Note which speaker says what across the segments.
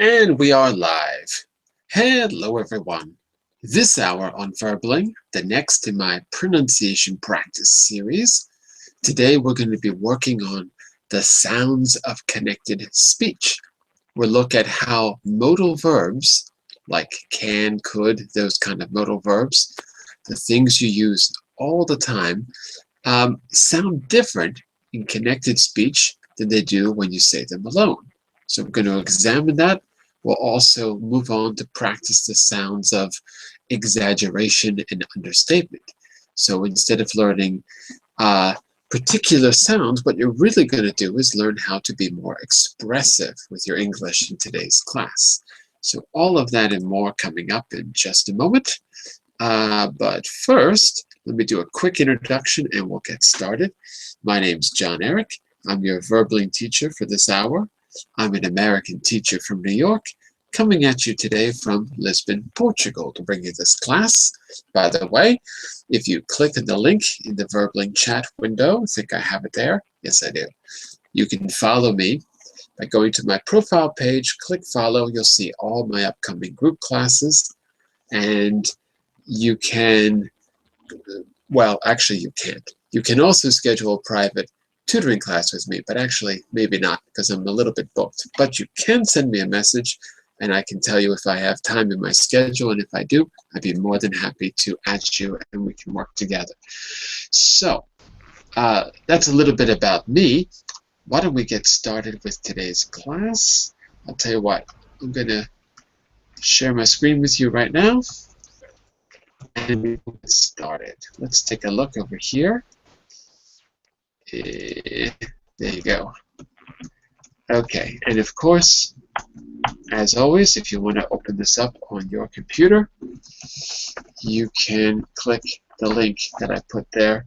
Speaker 1: And we are live. Hello, everyone. This hour on Verbling, the next in my pronunciation practice series. Today, we're going to be working on the sounds of connected speech. We'll look at how modal verbs, like can, could, those kind of modal verbs, the things you use all the time, sound different in connected speech than they do when you say them alone. So we're going to examine that. We'll also move on to practice the sounds of exaggeration and understatement. So instead of learning particular sounds, what you're really going to do is learn how to be more expressive with your English in today's class. So all of that and more coming up in just a moment. But first, let me do a quick introduction and we'll get started. My name's John Eric. I'm your Verbling teacher for this hour. I'm an American teacher from New York, coming at you today from Lisbon, Portugal, to bring you this class. By the way, if you click on the link in the Verbling chat window, I think I have it there. Yes, I do. You can follow me by going to my profile page, click follow. You'll see all my upcoming group classes. And you can, well, actually you can't. You can also schedule a private tutoring class with me, but actually maybe not because I'm a little bit booked. But you can send me a message and I can tell you if I have time in my schedule, and if I do, I'd be more than happy to add you and we can work together. So that's a little bit about me. Why don't we get started with today's class? I'll tell you what, I'm going to share my screen with you right now and we will get started. Let's take a look over here. There you go. Okay, and of course, as always, if you want to open this up on your computer, you can click the link that I put there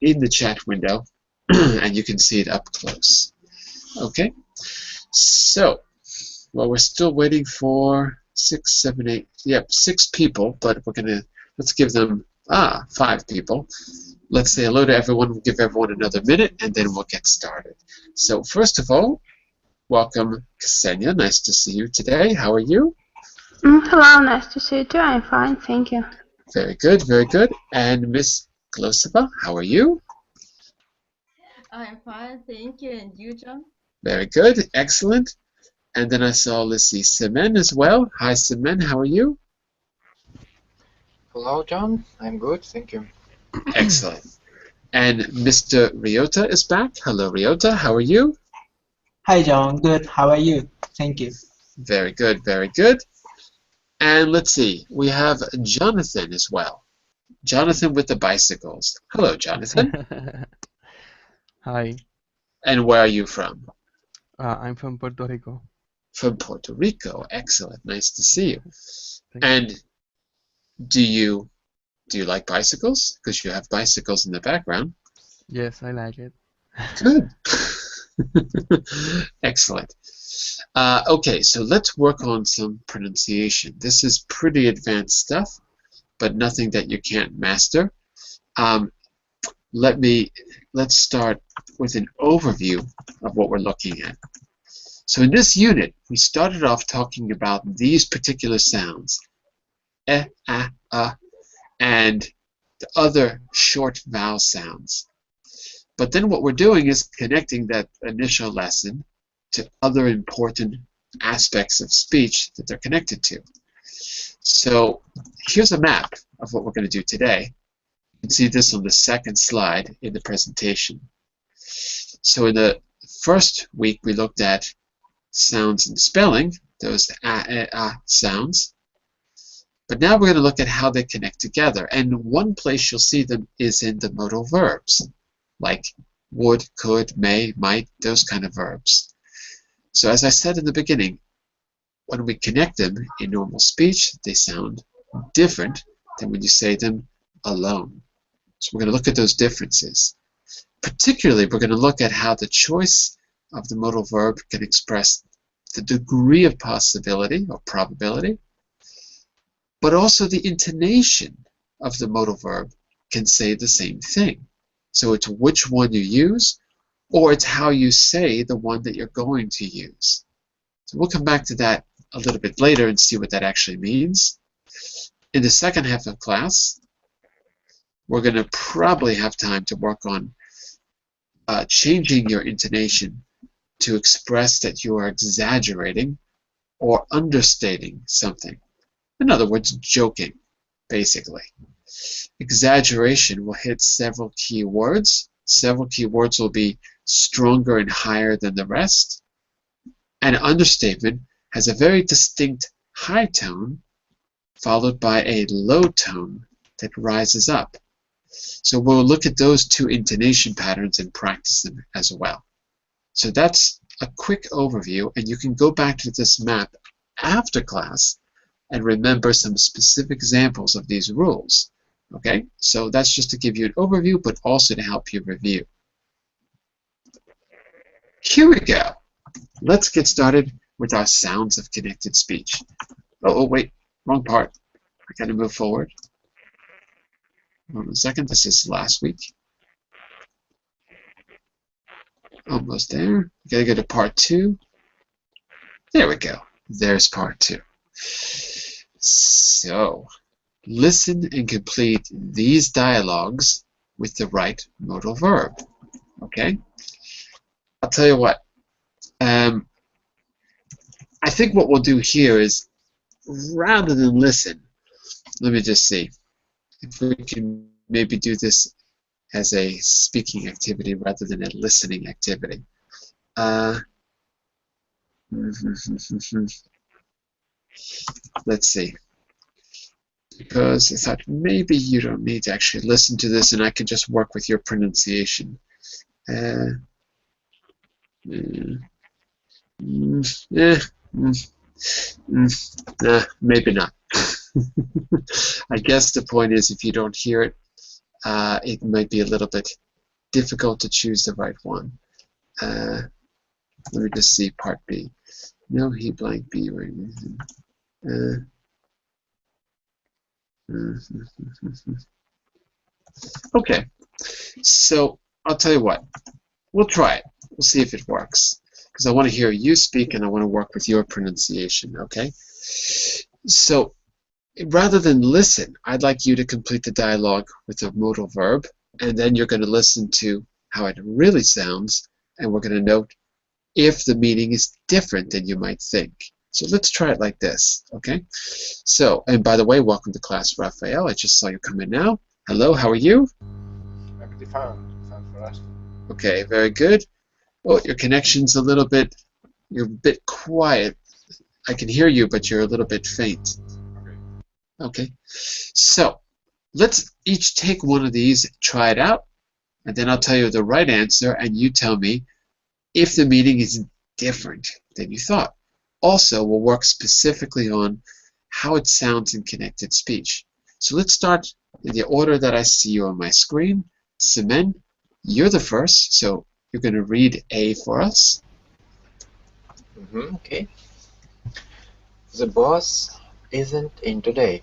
Speaker 1: in the chat window, and you can see it up close. Okay, so, well, we're still waiting for 6, 7, 8, yep, 6 people, but we're going to, let's give them, 5 people. Let's say hello to everyone. We'll give everyone another minute, and then we'll get started. So first of all, welcome, Ksenia. Nice to see you today. How are you?
Speaker 2: Hello, nice to see you too. I'm fine, thank you.
Speaker 1: Very good, very good. And Miss Glosova, how are you?
Speaker 3: I'm fine, thank you. And you, John?
Speaker 1: Very good, excellent. And then I saw, let's see, Semen as well. Hi, Semen. How are you?
Speaker 4: Hello, John. I'm good, thank you.
Speaker 1: Excellent. And Mr. Ryota is back. Hello, Ryota. How are you?
Speaker 5: Hi, John. Good. How are you? Thank you.
Speaker 1: Very good, very good. And let's see, we have Jonathan as well. Jonathan with the bicycles. Hello, Jonathan.
Speaker 6: Hi.
Speaker 1: And where are you from?
Speaker 6: I'm from Puerto Rico.
Speaker 1: From Puerto Rico. Excellent. Nice to see you.
Speaker 6: Thank
Speaker 1: And do you like bicycles? Because you have bicycles in the background.
Speaker 6: Yes, I like it.
Speaker 1: Good. Excellent. Okay, so let's work on some pronunciation. This is pretty advanced stuff, but nothing that you can't master. Let's start with an overview of what we're looking at. So in this unit, we started off talking about these particular sounds, and the other short vowel sounds. But then what we're doing is connecting that initial lesson to other important aspects of speech that they're connected to. So here's a map of what we're going to do today. You can see this on the second slide in the presentation. So in the first week, we looked at sounds and spelling, those sounds. But now we're going to look at how they connect together. And one place you'll see them is in the modal verbs, like would, could, may, might, those kind of verbs. So as I said in the beginning, when we connect them in normal speech, they sound different than when you say them alone. So we're going to look at those differences. Particularly, we're going to look at how the choice of the modal verb can express the degree of possibility or probability, but also the intonation of the modal verb can say the same thing. So it's which one you use, or it's how you say the one that you're going to use. So we'll come back to that a little bit later and see what that actually means. In the second half of class, we're going to probably have time to work on changing your intonation to express that you are exaggerating or understating something. In other words, joking, basically. Exaggeration will hit several key words. Several key words will be stronger and higher than the rest. And understatement has a very distinct high tone followed by a low tone that rises up. So we'll look at those two intonation patterns and practice them as well. So that's a quick overview, and you can go back to this map after class and remember some specific examples of these rules. Okay, so that's just to give you an overview, but also to help you review. Here we go. Let's get started with our sounds of connected speech. Oh, wait, wrong part. I gotta move forward. Hold on a second, this is last week. Almost there. Gotta go to part 2. There we go. There's part 2. So, listen and complete these dialogues with the right modal verb. Okay? I'll tell you what. I think what we'll do here is, rather than listen, let me just see if we can maybe do this as a speaking activity rather than a listening activity. Let's see. Because I thought maybe you don't need to actually listen to this and I can just work with your pronunciation. Maybe not. I guess the point is if you don't hear it, it might be a little bit difficult to choose the right one. Let me just see part B. No, he blank B. Okay, so I'll tell you what. We'll try it. We'll see if it works. Because I want to hear you speak and I want to work with your pronunciation, okay? So rather than listen, I'd like you to complete the dialogue with a modal verb, and then you're going to listen to how it really sounds, and we're going to note if the meaning is different than you might think. So let's try it like this, okay? So, and by the way, welcome to class, Raphael. I just saw you come in now. Hello, how are you?
Speaker 4: I'm pretty fine. Thanks for asking.
Speaker 1: Okay, very good. Oh, your connection's a little bit, you're a bit quiet. I can hear you, but you're a little bit faint. Okay, so let's each take one of these, try it out, and then I'll tell you the right answer, and you tell me if the meaning is different than you thought. Also, we'll work specifically on how it sounds in connected speech. So let's start in the order that I see you on my screen. Semen, you're the first, so you're going to read A for us.
Speaker 4: Okay. The boss isn't in today.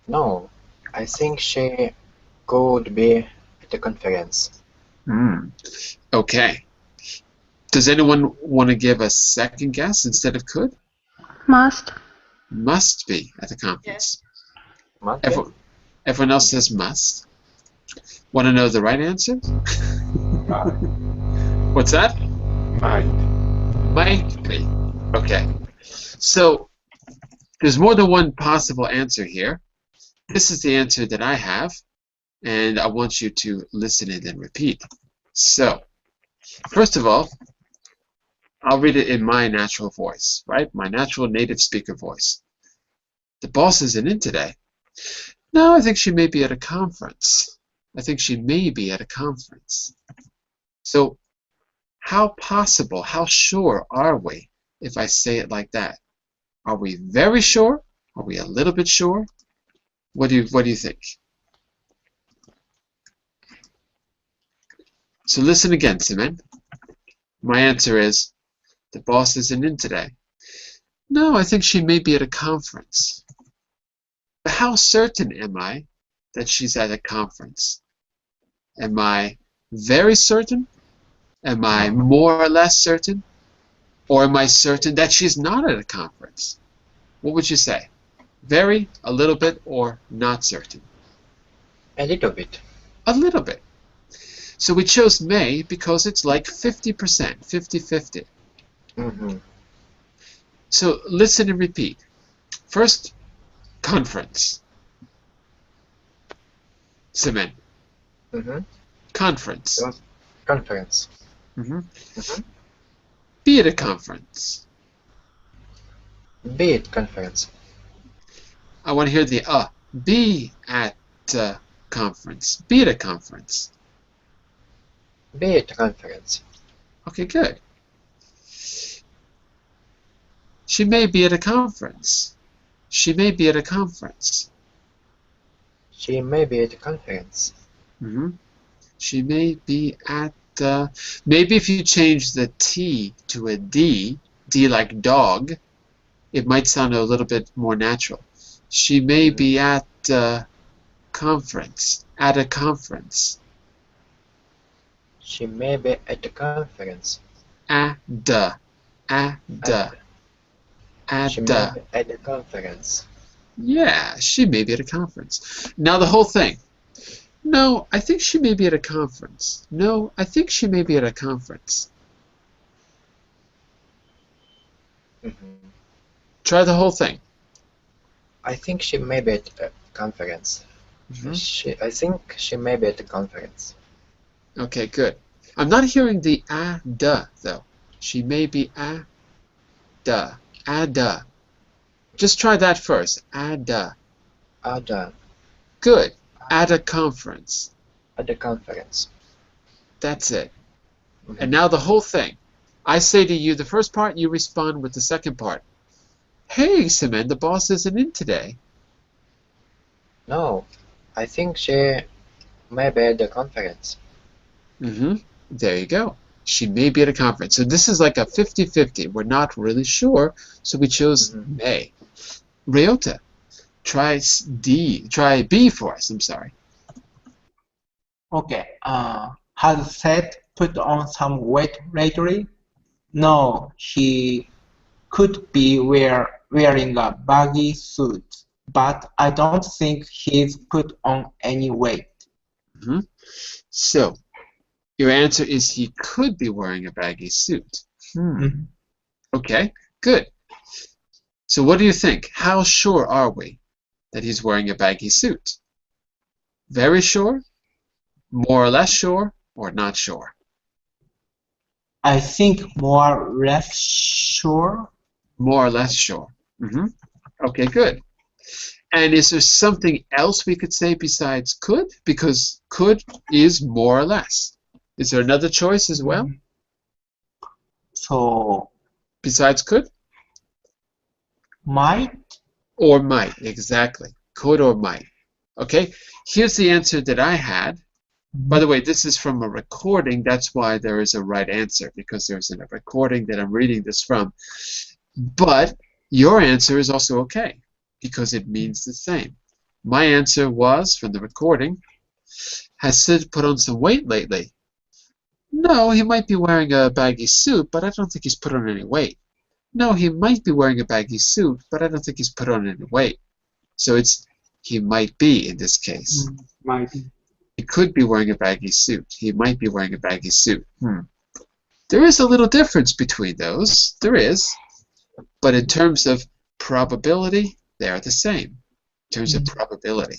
Speaker 4: No, I think she could be at a conference.
Speaker 1: Okay. Does anyone want to give a second guess instead of could?
Speaker 2: Must.
Speaker 1: Must be at the conference.
Speaker 4: Might be.
Speaker 1: Everyone else says must. Want to know the right answer? What's that? Might be. Okay. So there's more than one possible answer here. This is the answer that I have, and I want you to listen and then repeat. So, first of all, I'll read it in my natural voice, right? My natural native speaker voice. The boss isn't in today. No, I think she may be at a conference. I think she may be at a conference. So, how possible, how sure are we if I say it like that? Are we very sure? Are we a little bit sure? What do you think? So listen again, Simon. My answer is, the boss isn't in today. No, I think she may be at a conference. But how certain am I that she's at a conference? Am I very certain? Am I more or less certain? Or am I certain that she's not at a conference? What would you say? Very, a little bit, or not certain?
Speaker 4: A little bit.
Speaker 1: A little bit. So we chose may because it's like 50%, 50-50.
Speaker 4: Mm-hmm.
Speaker 1: So listen and repeat. First, conference. Semen.
Speaker 4: Mm-hmm.
Speaker 1: Conference.
Speaker 4: Conference.
Speaker 1: Mm-hmm.
Speaker 4: Mm-hmm.
Speaker 1: Be at a conference.
Speaker 4: Be at conference.
Speaker 1: I want to hear the Be at a conference. Be at a conference.
Speaker 4: Be at conference.
Speaker 1: Okay, good. She may be at a conference. She may be at a conference.
Speaker 4: She may be at conference.
Speaker 1: Mm-hmm. She may be at maybe if you change the T to a D, D like dog, it might sound a little bit more natural. She may be at a conference. At a conference.
Speaker 4: She may be at a conference.
Speaker 1: At a. At a.
Speaker 4: She
Speaker 1: At
Speaker 4: may
Speaker 1: a.
Speaker 4: be at a conference.
Speaker 1: Yeah, she may be at a conference. Now the whole thing. No, I think she may be at a conference. No, I think she may be at a conference.
Speaker 4: Mm-hmm.
Speaker 1: Try the whole thing.
Speaker 4: I think she may be at a conference.
Speaker 1: Mm-hmm.
Speaker 4: I think she may be at a conference.
Speaker 1: Okay, good. I'm not hearing the da though. She may be da. Da. Just try that first. Da.
Speaker 4: Ada.
Speaker 1: Good. At a conference.
Speaker 4: At a conference.
Speaker 1: That's it.
Speaker 4: Mm-hmm.
Speaker 1: And now the whole thing. I say to you the first part, you respond with the second part. Hey, Semen, the boss isn't in today.
Speaker 4: No, I think she may be at the conference.
Speaker 1: Mm-hmm. There you go. She may be at a conference. So this is like a 50-50. We're not really sure, so we chose may. Ryota, try B for us. I'm sorry.
Speaker 5: Okay. Has Seth put on some weight lately? No, he could be wearing a baggy suit, but I don't think he's put on any weight.
Speaker 1: Mm-hmm. So your answer is he could be wearing a baggy suit.
Speaker 5: Mhm.
Speaker 1: Okay, good. So what do you think? How sure are we that he's wearing a baggy suit? Very sure? More or less sure? Or not sure?
Speaker 5: I think more or less sure.
Speaker 1: More or less sure. Okay, good. And is there something else we could say besides could? Because could is more or less. Is there another choice as well?
Speaker 5: So
Speaker 1: Besides could?
Speaker 5: might.
Speaker 1: Or might, exactly. Could or might. Okay, here's the answer that I had. By the way, this is from a recording. That's why there is a right answer, because there's a recording that I'm reading this from. But your answer is also okay, because it means the same. My answer was, from the recording, has Sid put on some weight lately? No, he might be wearing a baggy suit, but I don't think he's put on any weight. No, he might be wearing a baggy suit, but I don't think he's put on any weight. So it's he might be in this case.
Speaker 5: Might be.
Speaker 1: He could be wearing a baggy suit. He might be wearing a baggy suit. There is a little difference between those. There is. But in terms of probability, they are the same. In terms of probability.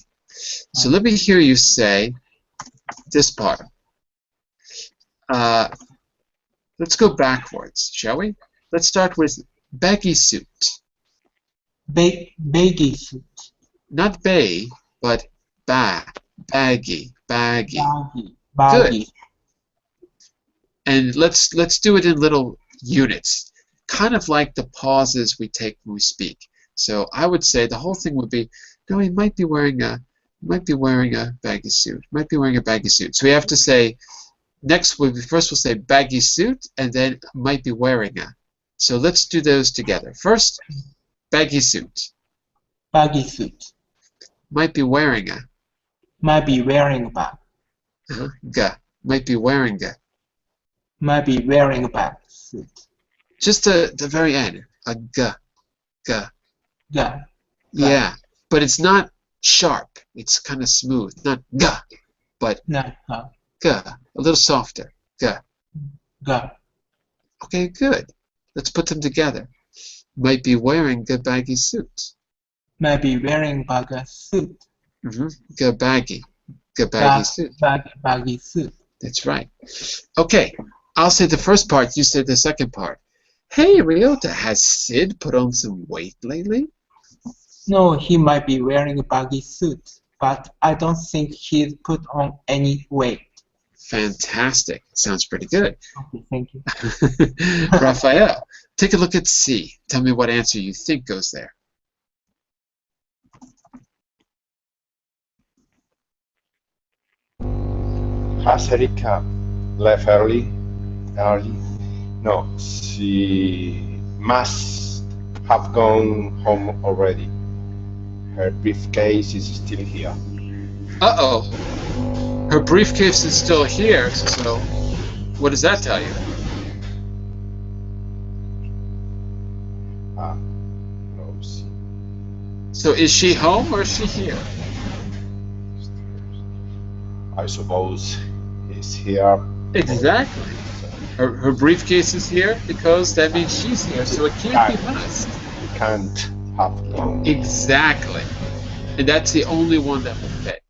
Speaker 1: So let me hear you say this part. Let's go backwards, shall we? Let's start with baggy suit.
Speaker 5: Baggy suit.
Speaker 1: Not bay, but baggy.
Speaker 5: Baggy.
Speaker 1: Good. And let's do it in little units, kind of like the pauses we take when we speak. So I would say the whole thing would be, no, he might be wearing a baggy suit. Might be wearing a baggy suit. So we have to say first we'll say baggy suit, and then might be wearing a. So let's do those together. First, baggy suit.
Speaker 5: Baggy suit.
Speaker 1: Might be wearing a.
Speaker 5: Might be wearing a bag.
Speaker 1: Might be wearing a.
Speaker 5: Might be wearing a bag suit.
Speaker 1: Just the very end. A g, g.
Speaker 5: Ga.
Speaker 1: Yeah, but it's not sharp. It's kind of smooth. Not g, but
Speaker 5: Na.
Speaker 1: g. A little softer. G.
Speaker 5: Ga.
Speaker 1: Okay, good. Let's put them together. Might be wearing a baggy suit.
Speaker 5: Maybe wearing baggy suit.
Speaker 1: G baggy. G baggy
Speaker 5: Ga.
Speaker 1: suit.
Speaker 5: Baggy suit.
Speaker 1: That's right. Okay, I'll say the first part, you say the second part. Hey, Ryota, has Sid put on some weight lately?
Speaker 5: No, he might be wearing a baggy suit, but I don't think he's put on any weight.
Speaker 1: Fantastic. Sounds pretty good.
Speaker 5: Okay, thank you.
Speaker 1: Raphael, take a look at C. Tell me what answer you think goes there.
Speaker 7: Has Erika left early? Early? No, she must have gone home already. Her briefcase is still here.
Speaker 1: Uh-oh. Her briefcase is still here, so what does that tell you?
Speaker 7: No, she,
Speaker 1: So is she home or is she here?
Speaker 7: I suppose he's here.
Speaker 1: Exactly. Her briefcase is here because that means she's here, so it can't be must.
Speaker 7: He can't have gone.
Speaker 1: Exactly. And that's the only one that will fit.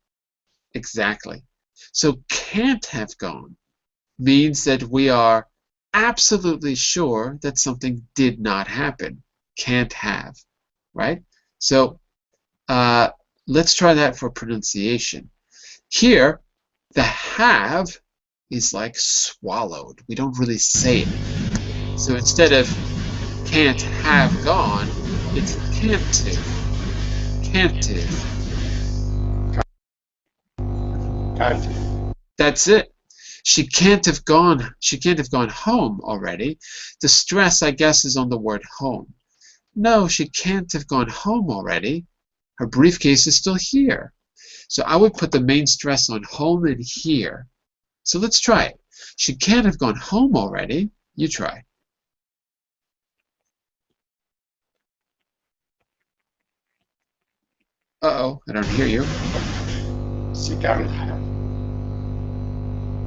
Speaker 1: Exactly. So can't have gone means that we are absolutely sure that something did not happen. Can't have, right? So let's try that for pronunciation. Here, the have is like swallowed. We don't really say it. So instead of can't have gone, it's can't to. Can't to.
Speaker 7: Can't.
Speaker 1: That's it. She can't have gone. She can't have gone home already. The stress, I guess, is on the word home. No, she can't have gone home already. Her briefcase is still here. So I would put the main stress on home and here. So let's try it. She can't have gone home already. You try. Uh-oh, I don't hear you.
Speaker 7: She can't have.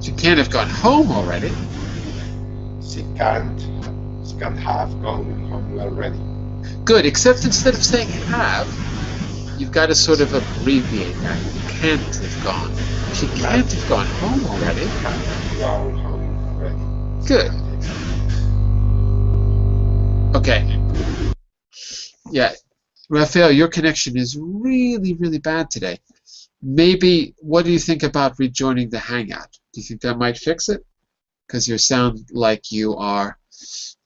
Speaker 1: She can't have gone home already.
Speaker 7: She can't. She can't have gone home already.
Speaker 1: Good, except instead of saying have, you've got to sort of abbreviate that. Can't have gone. She can't have gone home already.
Speaker 7: Can't have gone home already.
Speaker 1: Good. Okay. Yeah. Raphael, your connection is really, really bad today. Maybe, what do you think about rejoining the Hangout? Do you think that might fix it? Because you sound like you are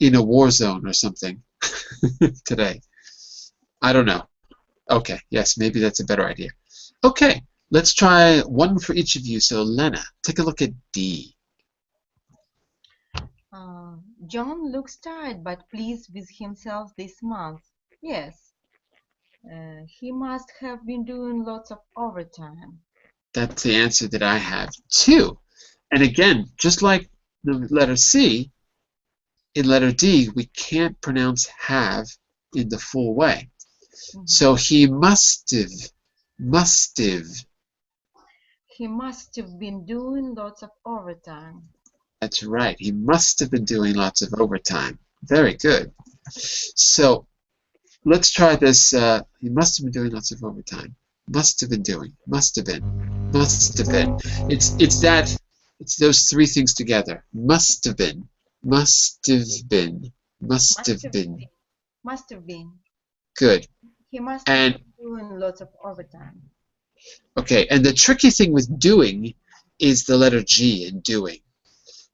Speaker 1: in a war zone or something today. I don't know. Okay, yes, maybe that's a better idea. Okay, let's try one for each of you. So, Lena, take a look at D.
Speaker 3: John looks tired but pleased with himself this month. Yes. He must have been doing lots of overtime.
Speaker 1: That's the answer that I have, too. And again, just like the letter C, in letter D, we can't pronounce have in the full way. So he must have.
Speaker 3: He must have been doing lots of overtime.
Speaker 1: That's right. He must have been doing lots of overtime. Very good. So let's try this. He must have been doing lots of overtime. Must have been doing. Must have been. Must have been. It's those three things together. Must have been. Must have been. Must have been.
Speaker 3: Must have been.
Speaker 1: Good.
Speaker 3: He must have been doing lots of overtime.
Speaker 1: Okay, and the tricky thing with doing is the letter G in doing.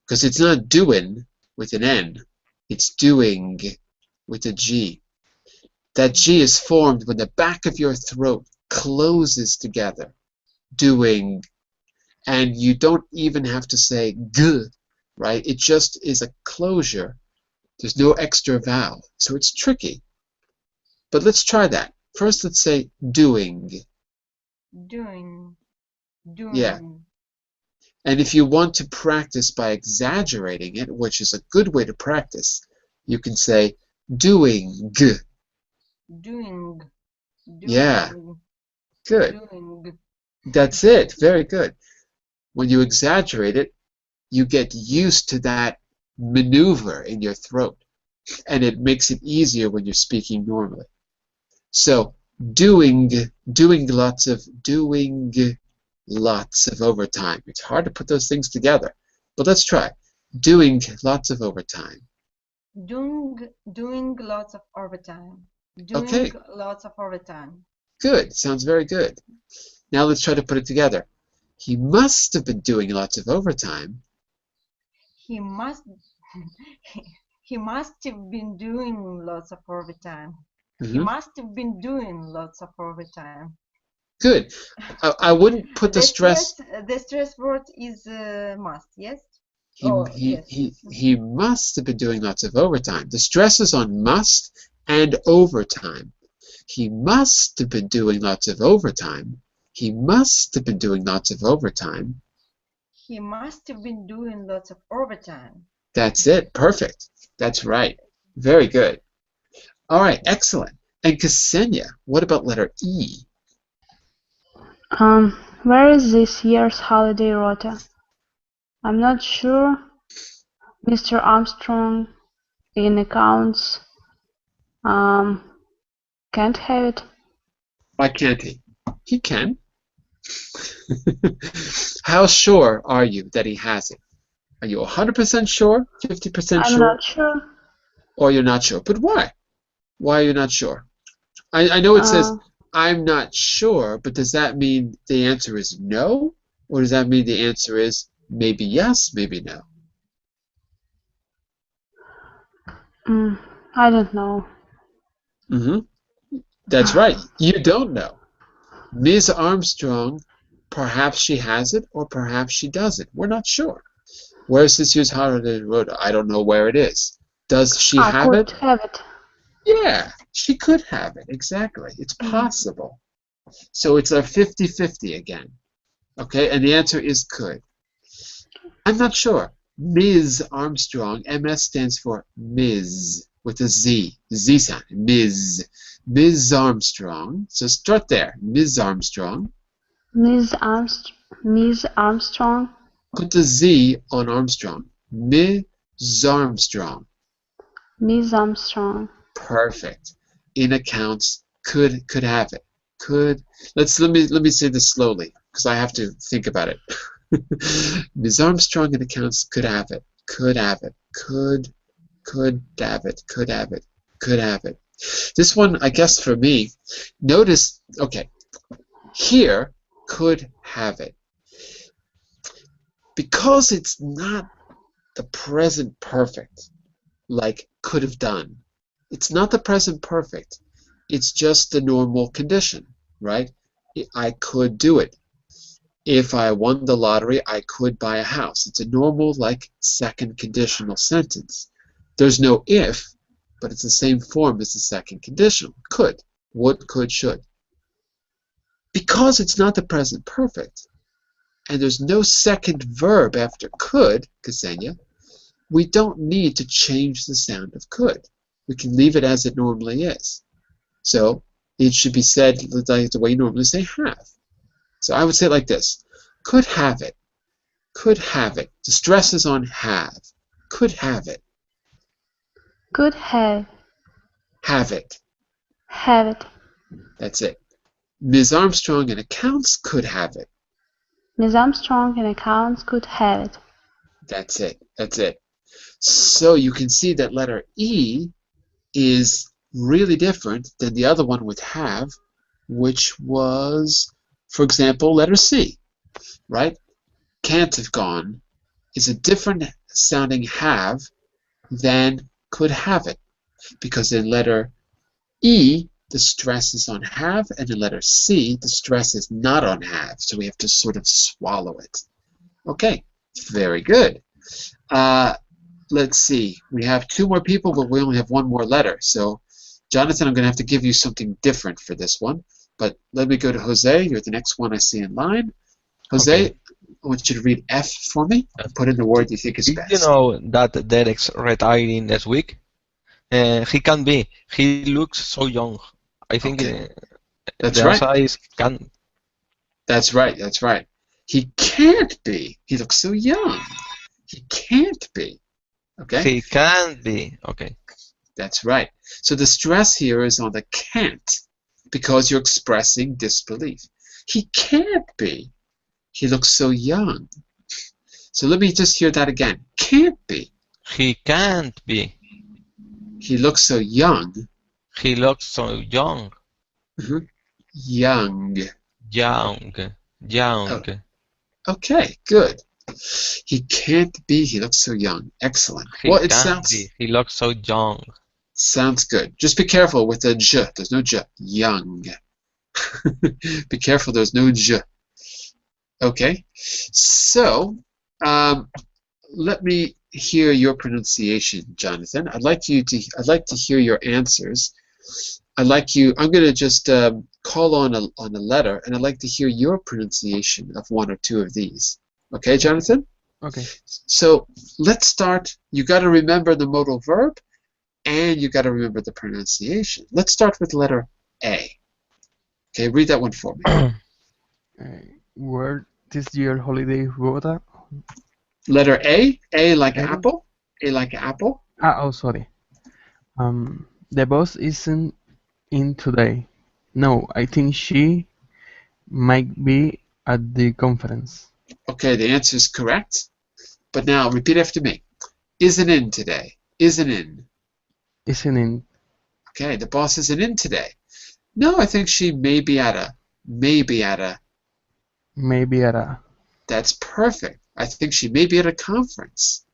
Speaker 1: Because it's not doing with an N. It's doing with a G. That G is formed when the back of your throat closes together. Doing. And you don't even have to say G, right? It just is a closure. There's no extra vowel. So it's tricky. But let's try that. First, let's say doing.
Speaker 3: Doing.
Speaker 1: Yeah. And if you want to practice by exaggerating it, which is a good way to practice, You can say doing.
Speaker 3: Doing.
Speaker 1: Yeah,
Speaker 3: Doing.
Speaker 1: good.
Speaker 3: Doing.
Speaker 1: That's it. Very good. When you exaggerate it, you get used to that maneuver in your throat, and it makes it easier when you're speaking normally. So doing lots of overtime. It's hard to put those things together, but let's try. Doing lots of overtime.
Speaker 3: Doing lots of overtime. Doing
Speaker 1: Okay,
Speaker 3: lots of overtime.
Speaker 1: good. Sounds very good. Now let's try to put it together. He must have been doing lots of overtime.
Speaker 3: He must he must have been doing lots of overtime. He
Speaker 1: Mhm.
Speaker 3: must have been doing lots of overtime.
Speaker 1: Good. I wouldn't put the stress.
Speaker 3: The stress word is must, yes?
Speaker 1: He,
Speaker 3: Oh,
Speaker 1: he,
Speaker 3: yes.
Speaker 1: he, he must have been doing lots of overtime. The stress is on must and overtime. He must have been doing lots of overtime. He must have been doing lots of overtime.
Speaker 3: He must have been doing lots of overtime.
Speaker 1: That's it. Perfect. That's right. Very good. All right. Excellent. And Ksenia, what about letter E?
Speaker 2: Where is this year's holiday rota? I'm not sure. Mr. Armstrong in accounts can't have it.
Speaker 1: Why can't he? He can. How sure are you that he has it? Are you 100% sure? 50%
Speaker 2: I'm
Speaker 1: sure?
Speaker 2: not sure.
Speaker 1: Or you're not sure? But why? Why are you not sure? I know it says,
Speaker 2: Uh,
Speaker 1: I'm not sure, but does that mean the answer is no? Or does that mean the answer is maybe yes, maybe no?
Speaker 2: I don't know.
Speaker 1: Mm-hmm. That's right. You don't know. Ms. Armstrong, perhaps she has it or perhaps she doesn't. We're not sure. Where's this year's holiday rota? I don't know where it is. Does she
Speaker 2: I
Speaker 1: have
Speaker 2: could
Speaker 1: it?
Speaker 2: have it.
Speaker 1: Yeah, she could have it. Exactly. It's possible. So it's a 50-50 again. Okay, and the answer is could. I'm not sure. Ms. Armstrong, MS stands for Ms. with a Z, Z sound, Ms. Ms. Armstrong. So start there. Ms. Armstrong.
Speaker 2: Miss Armstrong.
Speaker 1: Put the Z on Armstrong. Ms. Armstrong.
Speaker 2: Miss Armstrong.
Speaker 1: Perfect. In accounts, could have it. Could. Let me say this slowly because I have to think about it. Ms. Armstrong in accounts could have it. Could have it. Could have it. Could have it. Could have it. This one, I guess for me, notice, okay, here, could have it. Because it's not the present perfect, like could have done. It's not the present perfect. It's just the normal condition, right? I could do it. If I won the lottery, I could buy a house. It's a normal, like, second conditional sentence. There's no if, but it's the same form as the second conditional. Could, would, could, should. Because it's not the present perfect, and there's no second verb after could, Ksenia, we don't need to change the sound of could. We can leave it as it normally is. So it should be said like the way you normally say have. So I would say it like this. Could have it. Could have it. The stress is on have. Could have it.
Speaker 2: Could have.
Speaker 1: Have it.
Speaker 2: Have it.
Speaker 1: That's it. Ms. Armstrong in accounts could have it.
Speaker 2: Miss Armstrong in accounts could have it.
Speaker 1: That's it. That's it. So you can see that letter E is really different than the other one with have, which was, for example, letter C, right? Can't have gone is a different sounding have than could have it, because in letter E, the stress is on have, and in letter C, the stress is not on have, so we have to sort of swallow it. Okay, very good. Let's see. We have two more people, but we only have one more letter. So, Jonathan, I'm going to have to give you something different for this one. But let me go to Jose. You're the next one I see in line. Jose,
Speaker 8: Okay.
Speaker 1: I want you to read F for me. Put in the word you think is
Speaker 8: Did you
Speaker 1: best.
Speaker 8: know that Derek's retiring next week? He can be. He looks so young. I think
Speaker 1: Okay, that's
Speaker 8: the
Speaker 1: right.
Speaker 8: answer is can.
Speaker 1: That's right. That's right. He can't be. He looks so young. He can't be. Okay,
Speaker 8: He can be. Okay.
Speaker 1: that's right. So the stress here is on the can't because you're expressing disbelief. He can't be. He looks so young. So let me just hear that again. Can't be.
Speaker 8: He can't be.
Speaker 1: He looks so young.
Speaker 8: He looks so young.
Speaker 1: Mhm. Young.
Speaker 8: Young. Young.
Speaker 1: Oh, okay, good. He can't be. He looks so young. Excellent.
Speaker 8: He
Speaker 1: Well, it
Speaker 8: can't be. He looks so young.
Speaker 1: sounds good. Just be careful with the j. There's no j. Young. Be careful. There's no j. Okay. So, let me hear your pronunciation, Jonathan. I'd like to hear your answers. I'm going to just call on a letter, and I'd like to hear your pronunciation of one or two of these. Okay, Jonathan?
Speaker 6: Okay.
Speaker 1: So let's start. You got to remember the modal verb, and you got to remember the pronunciation. Let's start with letter A. Okay, read that one for me.
Speaker 6: Where this year holiday rota?
Speaker 1: Letter A like
Speaker 6: A?
Speaker 1: apple. A like apple.
Speaker 6: Oh, sorry. The boss isn't in today. No, I think she might be at the conference.
Speaker 1: Okay, the answer is correct. But now repeat after me. Isn't in today. Isn't in.
Speaker 6: Isn't in.
Speaker 1: Okay, the boss isn't in today. No, I think she may be at a. Maybe at a.
Speaker 6: Maybe at a.
Speaker 1: That's perfect. I think she may be at a conference.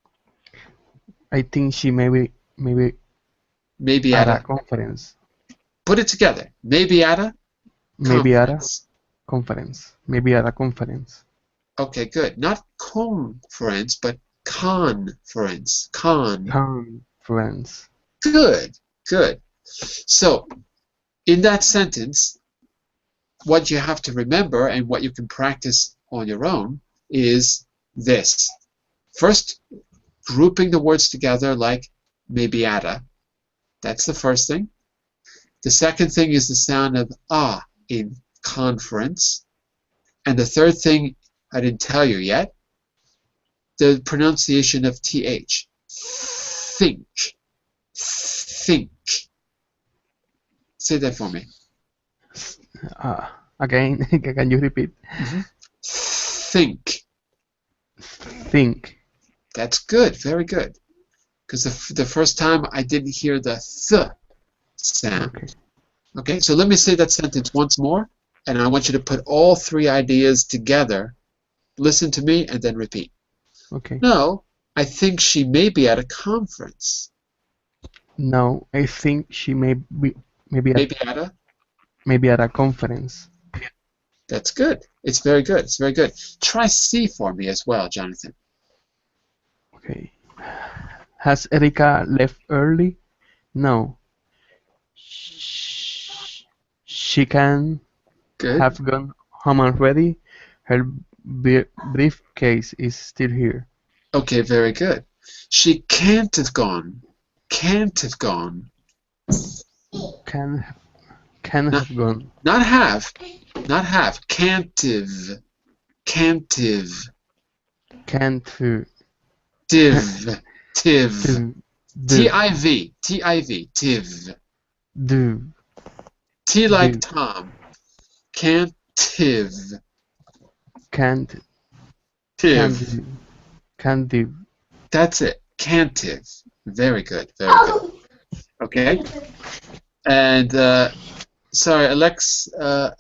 Speaker 6: I think she maybe
Speaker 1: Maybe
Speaker 6: at
Speaker 1: at
Speaker 6: a
Speaker 1: a.
Speaker 6: conference.
Speaker 1: Put it together. Maybe at a
Speaker 6: Maybe at a
Speaker 1: conference.
Speaker 6: conference. Maybe at a conference.
Speaker 1: Okay, good. Not conference, but conference. Con.
Speaker 6: Conference.
Speaker 1: Good, good. So, in that sentence, what you have to remember and what you can practice on your own is this. First, grouping the words together like maybe at a. That's the first thing. The second thing is the sound of ah in conference. And the third thing, I didn't tell you yet, the pronunciation of th. Think. Think. Say that for me.
Speaker 6: Again, can you repeat?
Speaker 1: Think.
Speaker 6: Think.
Speaker 1: That's good. Very good. Because the first time I didn't hear the th sound.
Speaker 6: Okay.
Speaker 1: Okay, so let me say that sentence once more, and I want you to put all three ideas together. Listen to me and then repeat.
Speaker 6: Okay.
Speaker 1: No, I think she may be at a conference.
Speaker 6: No, I think she maybe at a conference.
Speaker 1: That's good. It's very good. It's very good. Try C for me as well, Jonathan.
Speaker 6: Okay. Has Erika left early? No. She can
Speaker 1: Good.
Speaker 6: have gone home already. Her briefcase is still here.
Speaker 1: Okay, very good. She can't have gone. Can't have gone.
Speaker 6: Can
Speaker 1: Not-
Speaker 6: have gone.
Speaker 1: Not have. Not have. Can't have. Can't have.
Speaker 6: Can't to.
Speaker 1: Tiv. Tiv.
Speaker 6: Do.
Speaker 1: T-I-V. T-I-V. Tiv.
Speaker 6: Do.
Speaker 1: T like
Speaker 6: Do.
Speaker 1: Tom. Can't tiv.
Speaker 6: Can't.
Speaker 1: Tiv.
Speaker 6: Can't do.
Speaker 1: That's it. Cantive. Very good. Very good. Okay. And sorry, Alexander.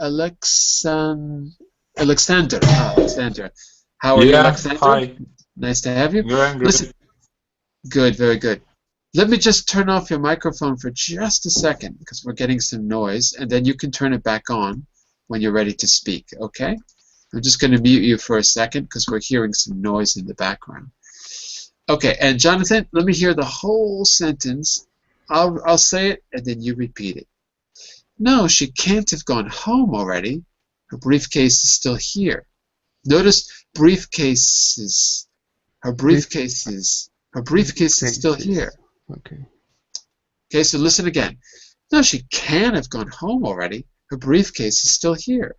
Speaker 1: Alexander. How are you,
Speaker 7: Yeah,
Speaker 1: Alexander?
Speaker 7: hi.
Speaker 1: Nice to have you.
Speaker 7: Good.
Speaker 1: Listen. Good. Very good. Let me just turn off your microphone for just a second because we're getting some noise, and then you can turn it back on when you're ready to speak. Okay? I'm just going to mute you for a second because we're hearing some noise in the background. Okay, and Jonathan, let me hear the whole sentence. I'll say it, and then you repeat it. No, she can't have gone home already. Her briefcase is still here. Notice briefcases. Her briefcase is still here.
Speaker 6: Okay.
Speaker 1: Okay, so listen again. No, she can have gone home already. Her briefcase is still here.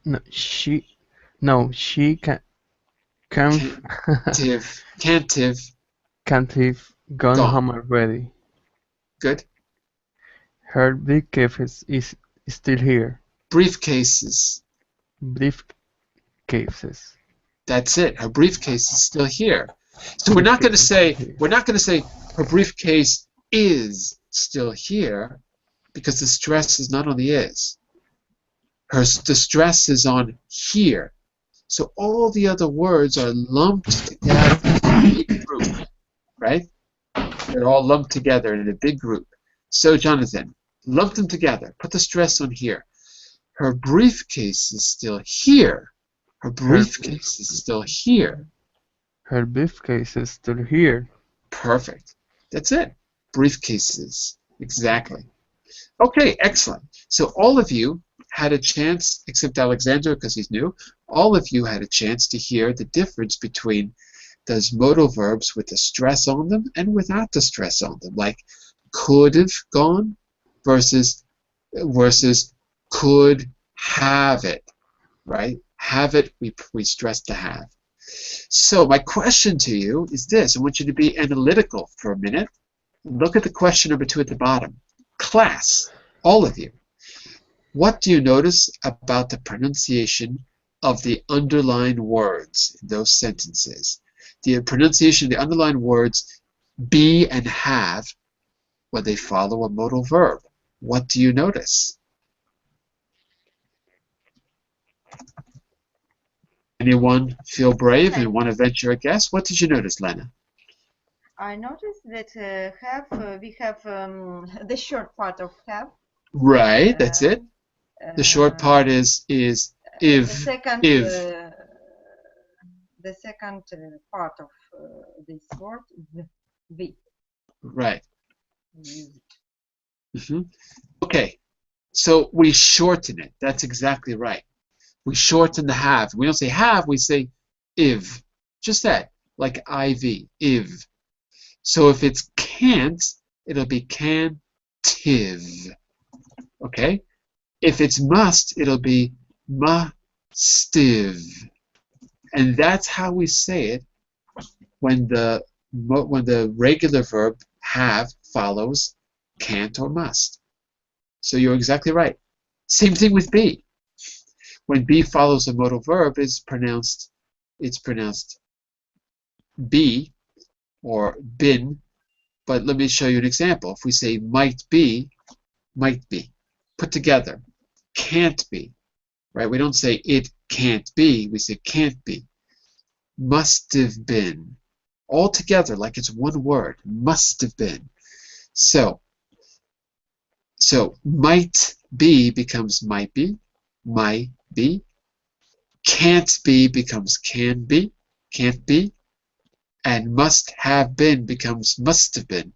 Speaker 6: No, she can't
Speaker 1: Can't have
Speaker 6: can't have gone
Speaker 1: gone.
Speaker 6: home already.
Speaker 1: Good.
Speaker 6: Her briefcase is still here.
Speaker 1: Briefcases.
Speaker 6: Briefcases.
Speaker 1: That's it. Her briefcase is still here. So we're not going to say her briefcase is still here because the stress is not on the is. The stress is on here. So all the other words are lumped together in a big group, right? They're all lumped together in a big group. So Jonathan, lump them together. Put the stress on here. Her briefcase is still here. Her briefcase is still here.
Speaker 6: Her briefcase is still here.
Speaker 1: Perfect. That's it. Briefcases. Exactly. Okay, excellent. So all of you had a chance, except Alexander because he's new, all of you had a chance to hear the difference between those modal verbs with the stress on them and without the stress on them, like could have gone versus could have it, right? Have it, we stress to have. So my question to you is this. I want you to be analytical for a minute. Look at the question number 2 at the bottom. Class, all of you. What do you notice about the pronunciation of the underlined words in those sentences? The pronunciation of the underlined words be and have when they follow a modal verb. What do you notice? Anyone feel brave and want to venture a guess? What did you notice, Lena?
Speaker 3: I noticed that we have the short part of have.
Speaker 1: Right, that's it. The short part is if.
Speaker 3: The second part of this word, the.
Speaker 1: Right. Okay, so we shorten it. That's exactly right. We shorten the have. We don't say have, we say if. Just that, like IV, if. So if it's can't, it'll be can'tive. Okay? If it's must, it'll be mustive. And that's how we say it when the regular verb have follows can't or must. So you're exactly right. Same thing with be. When be follows a modal verb, it's pronounced be or been. But let me show you an example. If we say might be, put together, can't be, right? We don't say it can't be, we say can't be. Must have been, all together like it's one word, must have been. So might be becomes might be, can't be becomes can be, can't be, and must have been becomes must have been,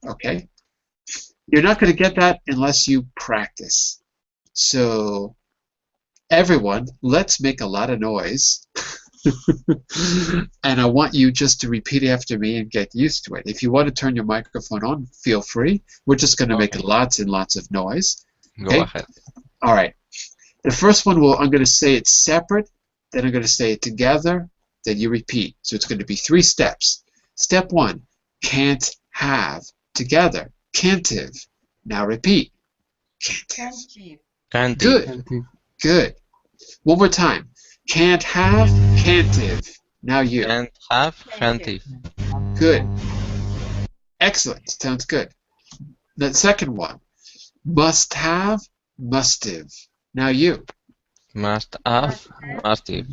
Speaker 1: okay? You're not going to get that unless you practice. So everyone, let's make a lot of noise. And I want you just to repeat after me and get used to it. If you want to turn your microphone on, feel free. We're just going to make lots and lots of noise. Okay?
Speaker 8: Go ahead.
Speaker 1: All right. The first one, I'm going to say it separate, then I'm going to say it together, then you repeat. So it's going to be 3 steps. Step 1, can't have, together, can'tive. Now repeat. Can'tive.
Speaker 3: Can't.
Speaker 1: Good. One more time. Can't have, can'tive. Now you.
Speaker 8: Can't have, can't.
Speaker 1: Good. Excellent. Sounds good. The second one. Must have, mustive. Now you.
Speaker 8: Must have, must have.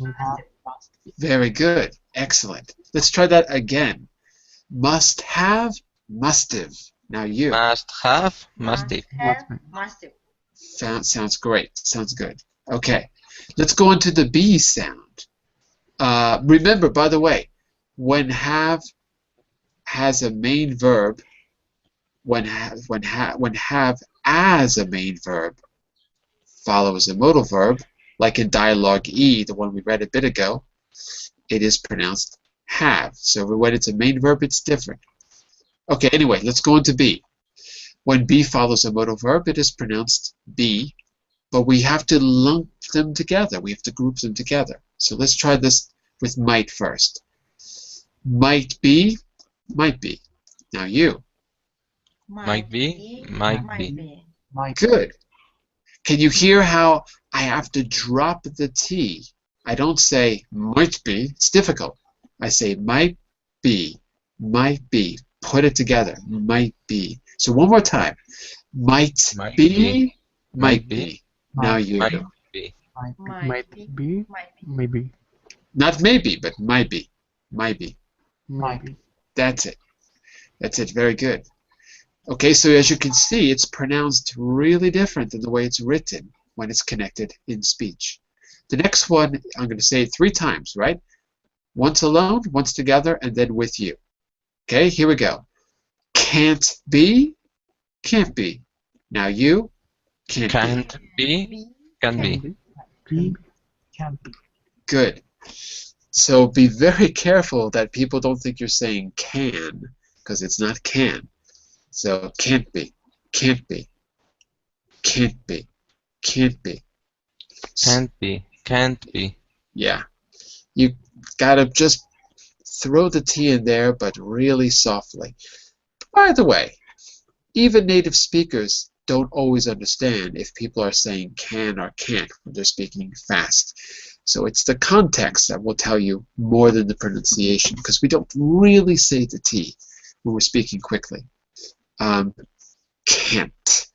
Speaker 1: Very good. Excellent. Let's try that again. Must have, mustive. Now you.
Speaker 8: Must have, must have.
Speaker 3: Must have.
Speaker 1: Sounds great. Sounds good. Okay. Let's go into the B sound. Remember, by the way, when have has a main verb, when have as a main verb follows a modal verb, like in dialogue E, the one we read a bit ago, it is pronounced have. So when it's a main verb, it's different. Okay, anyway, let's go into be. When be follows a modal verb, it is pronounced be, but we have to lump them together. We have to group them together. So let's try this with might first. Might be, might be. Now you.
Speaker 8: Might be, might be.
Speaker 1: Good. Can you hear how I have to drop the T? I don't say might be. It's difficult. I say might be, might be. Put it together. Might be. So one more time. Might
Speaker 8: Might
Speaker 1: be,
Speaker 8: be,
Speaker 1: might
Speaker 8: might be,
Speaker 1: be. Now you.
Speaker 8: might be.
Speaker 6: Might be, maybe,
Speaker 1: Not maybe, but might be. Might be.
Speaker 6: maybe.
Speaker 1: That's it. That's it. Very good. Okay, so as you can see, it's pronounced really different than the way it's written when it's connected in speech. The next one, I'm going to say it 3 times, right? Once alone, once together, and then with you. Okay, here we go. Can't be, can't be. Now you, can't be.
Speaker 8: Can't be, can
Speaker 6: Can
Speaker 8: be.
Speaker 6: be, can be.
Speaker 5: Can be.
Speaker 1: Good. So be very careful that people don't think you're saying can, because it's not can. So can't be, can't be, can't be, can't be.
Speaker 8: Can't be, can't be.
Speaker 1: Yeah. You gotta just throw the T in there, but really softly. By the way, even native speakers don't always understand if people are saying can or can't when they're speaking fast. So it's the context that will tell you more than the pronunciation, because we don't really say the T when we're speaking quickly. Can't.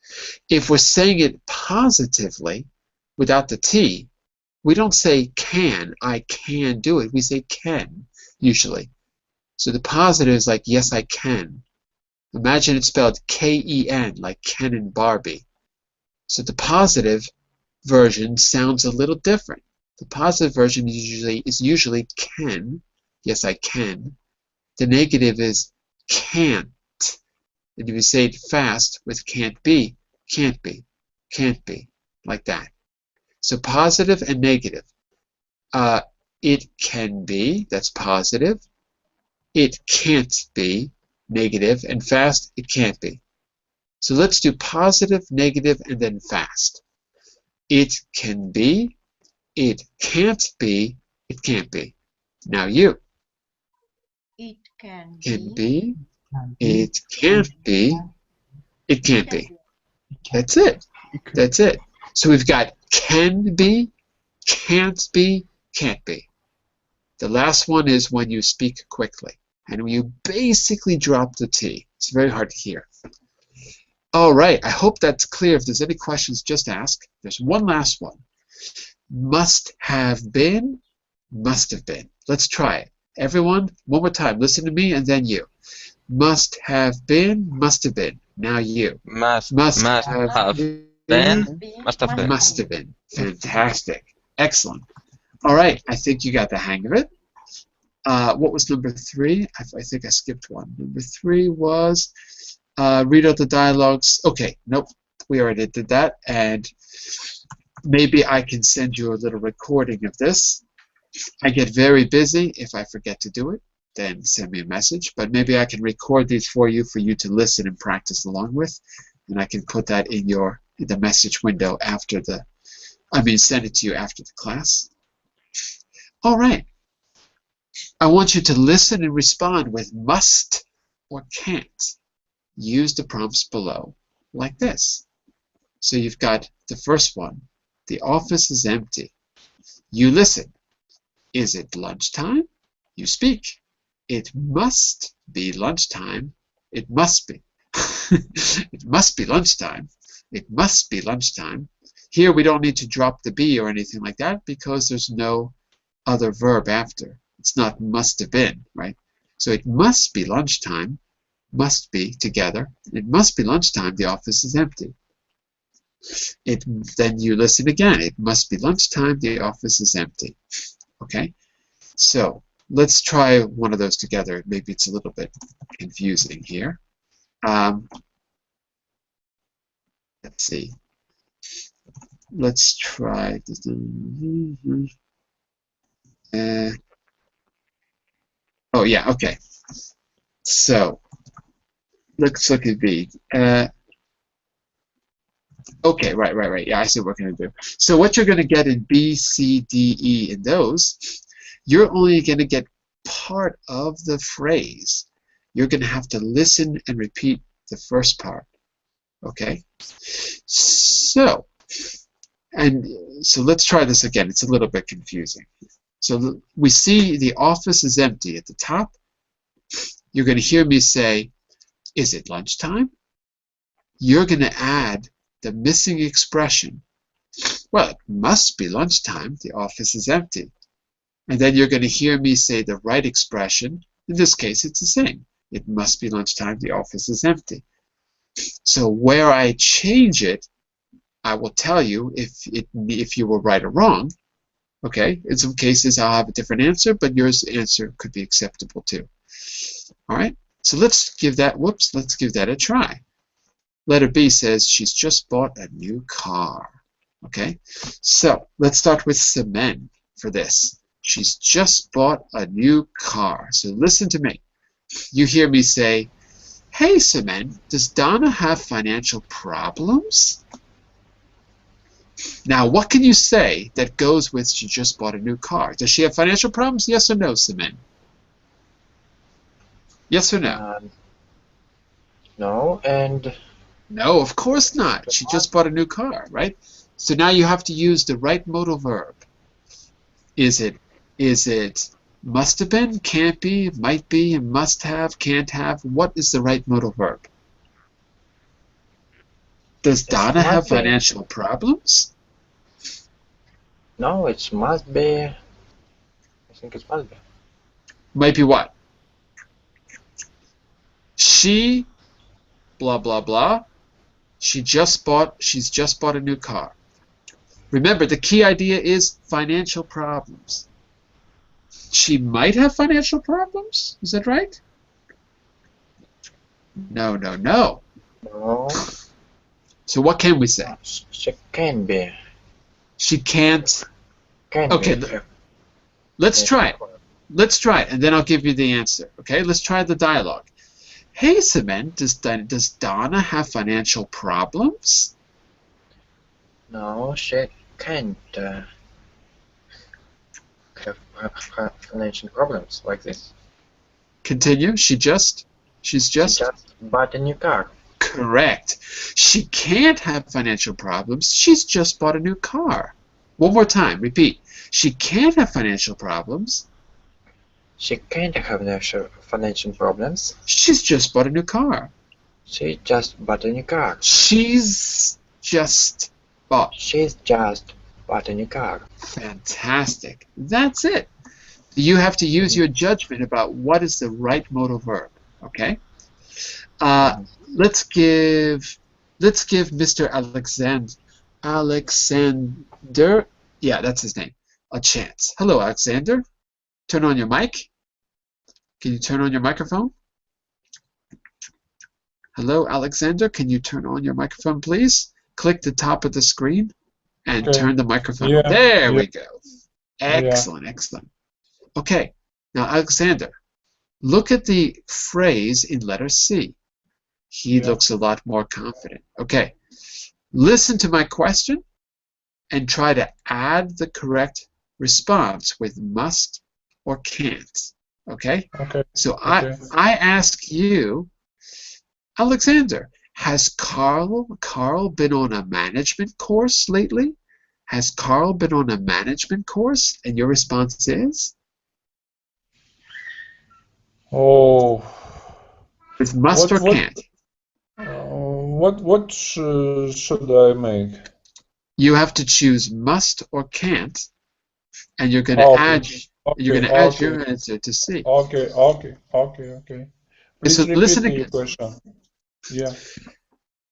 Speaker 1: If we're saying it positively without the T, we don't say can, I can do it. We say can, usually. So the positive is like, yes, I can. Imagine it's spelled K-E-N, like Ken and Barbie. So the positive version sounds a little different. The positive version is usually can, yes, I can. The negative is can't. And if you say it fast with can't be, can't be, can't be, like that. So positive and negative. It can be, that's positive. It can't be, negative. And fast, it can't be. So let's do positive, negative, and then fast. It can be, it can't be, it can't be. Now you.
Speaker 3: It can
Speaker 1: Can
Speaker 3: be.
Speaker 1: be, it can't be, it can't be. That's it. That's it. So we've got can be, can't be, can't be. The last one is when you speak quickly. And you basically drop the T. It's very hard to hear. All right. I hope that's clear. If there's any questions, just ask. There's one last one. Must have been, must have been. Let's try it. Everyone, one more time. Listen to me and then you. Must have been, must have been. Now you.
Speaker 8: Must
Speaker 1: Have
Speaker 8: have
Speaker 1: been,
Speaker 8: been, must have been.
Speaker 1: must have been. Fantastic. Excellent. All right. I think you got the hang of it. What was number 3? I think I skipped one. Number 3 was read out the dialogues. Okay, nope, we already did that. And maybe I can send you a little recording of this. I get very busy. If I forget to do it, then send me a message. But maybe I can record these for you to listen and practice along with. And I can put that in the message window after send it to you after the class. All right. I want you to listen and respond with must or can't. Use the prompts below like this. So you've got the first one. The office is empty. You listen. Is it lunchtime? You speak. It must be lunchtime. It must be. It must be lunchtime. It must be lunchtime. Here we don't need to drop the be or anything like that because there's no other verb after. It's not must have been, right? So it must be lunchtime, must be together. It must be lunchtime, the office is empty. Then you listen again. It must be lunchtime, the office is empty. Okay? So let's try one of those together. Maybe it's a little bit confusing here. Let's see. Let's try this. Oh, yeah, okay. So let's look at B. Okay, right. Yeah, I see what we're going to do. So what you're going to get in B, C, D, E, in those, you're only going to get part of the phrase. You're going to have to listen and repeat the first part. Okay? So, and so let's try this again. It's a little bit confusing. So we see the office is empty at the top. You're going to hear me say, is it lunchtime? You're going to add the missing expression. Well, it must be lunchtime. The office is empty. And then you're going to hear me say the right expression. In this case, it's the same. It must be lunchtime. The office is empty. So where I change it, I will tell you if you were right or wrong. Okay? In some cases, I'll have a different answer, but your answer could be acceptable too. All right? So let's give that a try. Letter B says she's just bought a new car. Okay? So let's start with Semen for this. She's just bought a new car. So listen to me. You hear me say, hey, Semen, does Donna have financial problems? Now, what can you say that goes with she just bought a new car? Does she have financial problems? Yes or no, Semen? Yes or no?
Speaker 4: No, and
Speaker 1: No, of course not. She just bought a new car, right? So now you have to use the right modal verb. Is it must have been, can't be, might be, must have, can't have? What is the right modal verb? Does
Speaker 4: it
Speaker 1: Donna have
Speaker 4: must be.
Speaker 1: financial problems?
Speaker 4: No, it must be. I think it must be.
Speaker 1: Might be what? She, blah, blah, blah. She's just bought a new car. Remember, the key idea is financial problems. She might have financial problems. Is that right? No.
Speaker 4: No,
Speaker 1: So what can we say?
Speaker 4: she can be.
Speaker 1: She can't.
Speaker 4: Can
Speaker 1: Okay,
Speaker 4: be.
Speaker 1: let's try it, and then I'll give you the answer. Okay, let's try the dialogue. Hey, Semen, does Donna have financial problems?
Speaker 4: No, she can't have financial problems like this.
Speaker 1: Continue. She's just
Speaker 4: She just bought a new car.
Speaker 1: correct. She can't have financial problems. She's just bought a new car. One more time. Repeat. She can't have financial problems.
Speaker 4: She can't have financial problems.
Speaker 1: She's just bought a new car.
Speaker 4: She just bought a new car.
Speaker 1: She's just bought.
Speaker 4: She's just bought a new car.
Speaker 1: Fantastic. That's it. You have to use your judgment about what is the right modal verb. Okay. Let's give Mr. Alexander. Yeah, that's his name. A chance. Hello, Alexander. Turn on your mic. Can you turn on your microphone? Hello, Alexander. Can you turn on your microphone, please? Click the top of the screen and turn the microphone on. There we go. Excellent. Okay. Now, Alexander, look at the phrase in letter C. He looks a lot more confident. Okay. Listen to my question and try to add the correct response with must or can't. Okay? So I ask you, Alexander, has Carl been on a management course lately? Has Carl been on a management course? And your response is?
Speaker 9: Oh.
Speaker 1: With must or can't?
Speaker 9: What should I make?
Speaker 1: You have to choose must or can't, and you're going to add your answer to C.
Speaker 9: Okay. Please
Speaker 1: So
Speaker 9: repeat
Speaker 1: listen
Speaker 9: your
Speaker 1: again.
Speaker 9: question. Yeah.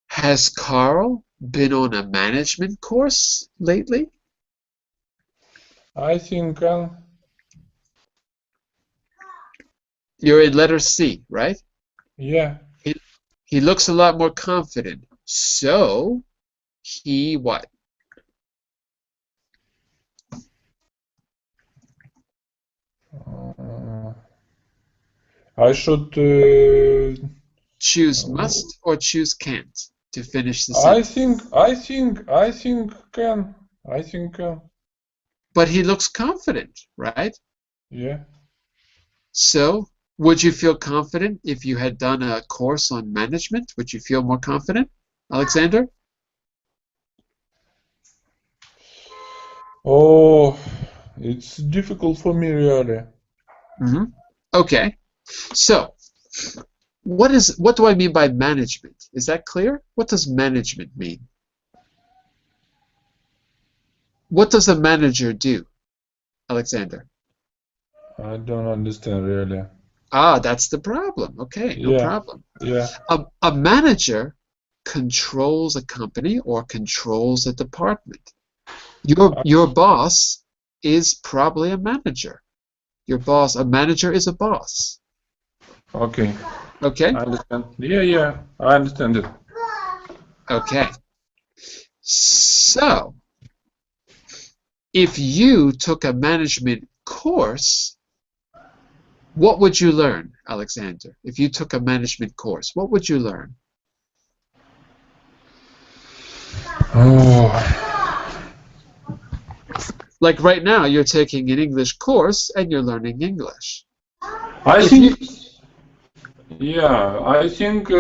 Speaker 1: Has Carl been on a management course lately?
Speaker 9: I think
Speaker 1: You're in letter C, right?
Speaker 9: yeah.
Speaker 1: He looks a lot more confident. So he what?
Speaker 9: I should.
Speaker 1: Choose must or choose can't to finish the
Speaker 9: I
Speaker 1: sentence.
Speaker 9: think can. I think can.
Speaker 1: But he looks confident, right?
Speaker 9: Yeah.
Speaker 1: So, would you feel confident if you had done a course on management? Would you feel more confident, Alexander?
Speaker 9: Oh, it's difficult for me really.
Speaker 1: Okay. So, what do I mean by management? Is that clear? What does management mean? What does a manager do, Alexander?
Speaker 9: I don't understand really.
Speaker 1: Ah, that's the problem. Okay, no
Speaker 9: Yeah.
Speaker 1: problem.
Speaker 9: Yeah.
Speaker 1: A manager controls a company or controls a department. Your boss is probably a manager. A manager is a boss.
Speaker 9: Okay.
Speaker 1: Okay?
Speaker 9: I understand. Yeah. I understand it.
Speaker 1: Okay. So, if you took a management course, what would you learn, Alexander? If you took a management course, what would you learn?
Speaker 9: Oh.
Speaker 1: Like right now, you're taking an English course and you're learning English.
Speaker 9: I think. Yeah. I think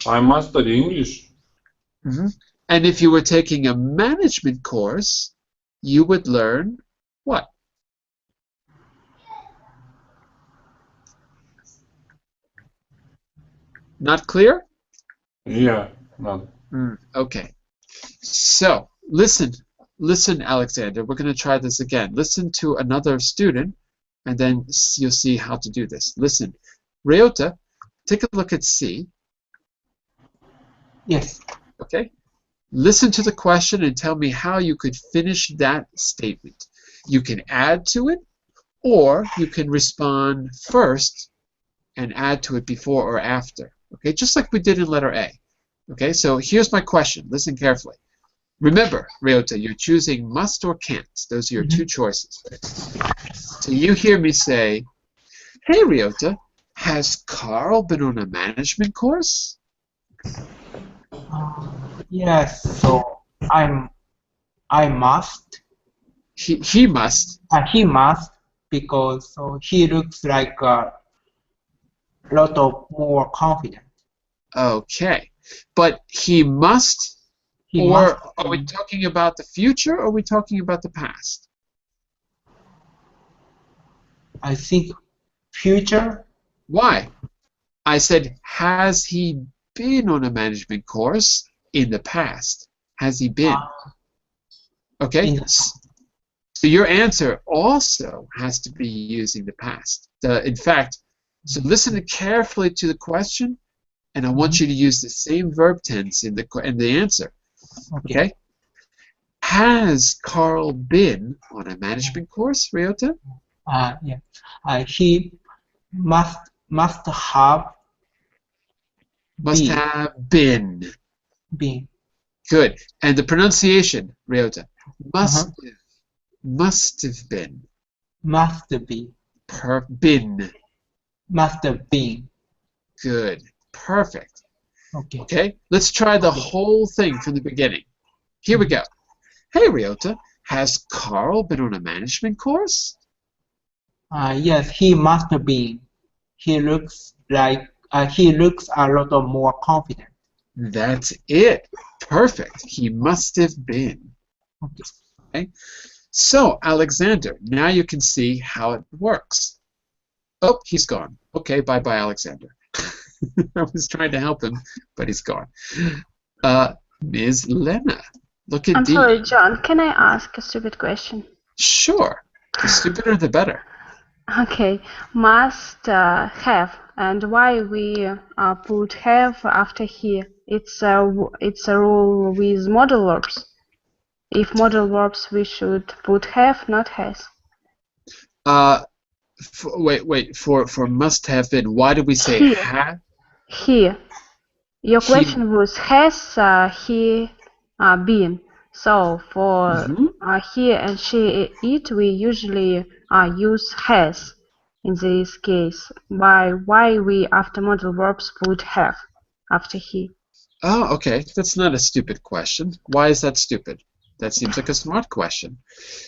Speaker 9: I must study English.
Speaker 1: And if you were taking a management course, you would learn what? Not clear?
Speaker 9: Yeah. Not.
Speaker 1: Okay. So, listen, Alexander. We're going to try this again. Listen to another student, and then you'll see how to do this. Listen. Ryota, take a look at C.
Speaker 5: Yes.
Speaker 1: Okay? Listen to the question and tell me how you could finish that statement. You can add to it, or you can respond first and add to it before or after. Okay, just like we did in letter A. Okay, so here's my question. Listen carefully. Remember, Ryota, you're choosing must or can't. Those are your two choices. So you hear me say, hey, Ryota, has Carl been on a management course?
Speaker 5: Yes. So I must.
Speaker 1: He must.
Speaker 5: He must because so he looks like a lot of more confident.
Speaker 1: Okay, but he must,
Speaker 5: He
Speaker 1: or
Speaker 5: must.
Speaker 1: are we talking about the future or are we talking about the past?
Speaker 5: I think future.
Speaker 1: Why? I said, has he been on a management course in the past? Has he been? Okay, so your answer also has to be using the past. In fact, so listen carefully to the question, and I want you to use the same verb tense in the answer. Okay? Has Carl been on a management course, Ryota?
Speaker 5: Yeah. He must have
Speaker 1: Must have been.
Speaker 5: been.
Speaker 1: Good. And the pronunciation, Ryota. Must have been.
Speaker 5: Must be.
Speaker 1: Been.
Speaker 5: Must have been.
Speaker 1: Good. Perfect.
Speaker 5: Okay.
Speaker 1: Okay, let's try the whole thing from the beginning. Here we go. Hey, Ryota, has Carl been on a management course?
Speaker 5: Yes, he must have been. He looks like he looks a lot of more confident.
Speaker 1: That's it. Perfect. He must have been. Okay. So, Alexander, now you can see how it works. Oh, he's gone. Okay, bye-bye, Alexander. I was trying to help him, but he's gone. Ms. Lena, look at
Speaker 2: I'm
Speaker 1: D.
Speaker 2: sorry, John. Can I ask a stupid question?
Speaker 1: Sure. The stupider, the better.
Speaker 2: Okay. Must have, and why we put have after he? It's a rule with modal verbs. If modal verbs, we should put have, not has.
Speaker 1: Wait. For must have been, why did we say have?
Speaker 2: He. Your question was has he been? So for he and she, it, we usually use has. in this case. Why we after modal verbs put have after he?
Speaker 1: Oh, okay. That's not a stupid question. Why is that stupid? That seems like a smart question.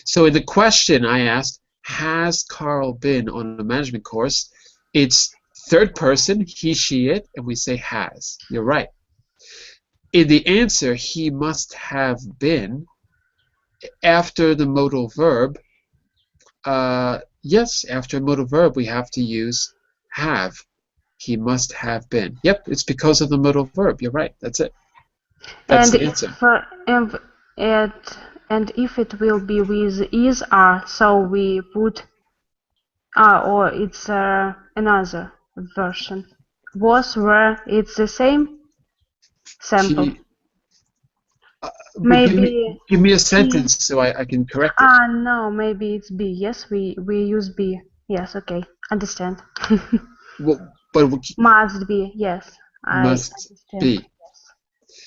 Speaker 1: So in the question I asked, has Carl been on a management course? It's third person, he, she, it, and we say has. You're right. In the answer, he must have been, after the modal verb, yes, after a modal verb, we have to use have. He must have been. Yep, it's because of the modal verb. You're right. That's it. That's
Speaker 2: And
Speaker 1: the answer.
Speaker 2: if it will be with is are, so we put or it's another version. Was, were, it's the same sample.
Speaker 1: He, but
Speaker 2: Maybe
Speaker 1: give me a
Speaker 2: he.
Speaker 1: sentence so I can correct it.
Speaker 2: No, maybe it's B. Yes, we use B. Yes, okay, understand.
Speaker 1: Well, but
Speaker 2: Must be. Yes, I
Speaker 1: must
Speaker 2: understand.
Speaker 1: be.